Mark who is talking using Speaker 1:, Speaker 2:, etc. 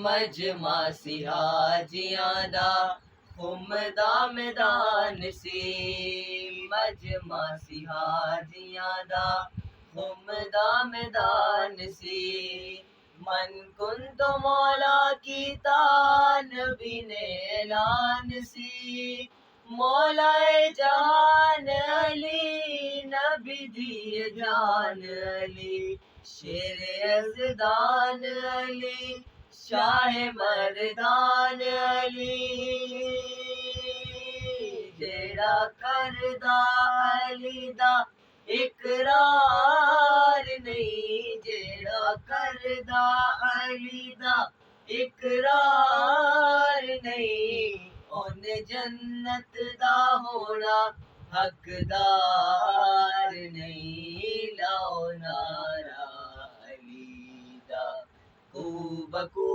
Speaker 1: مجمع سیاجیاں دا خمدا میدان سی، مجمع سیاجیاں دا خمدا میدان سی، من کن تو مولا کی نبی نے اعلان سی، مولا جان علی نبی دی جان علی، شیر یزدان علی شاہ مردان علی، جیڑا کردا علی دا اقرار نہیں، جیڑا کردا علی دا اقرار نہیں، اون جنت دا ہونا حقدار نہیں، لاؤ نعرہ علی دا کو بکو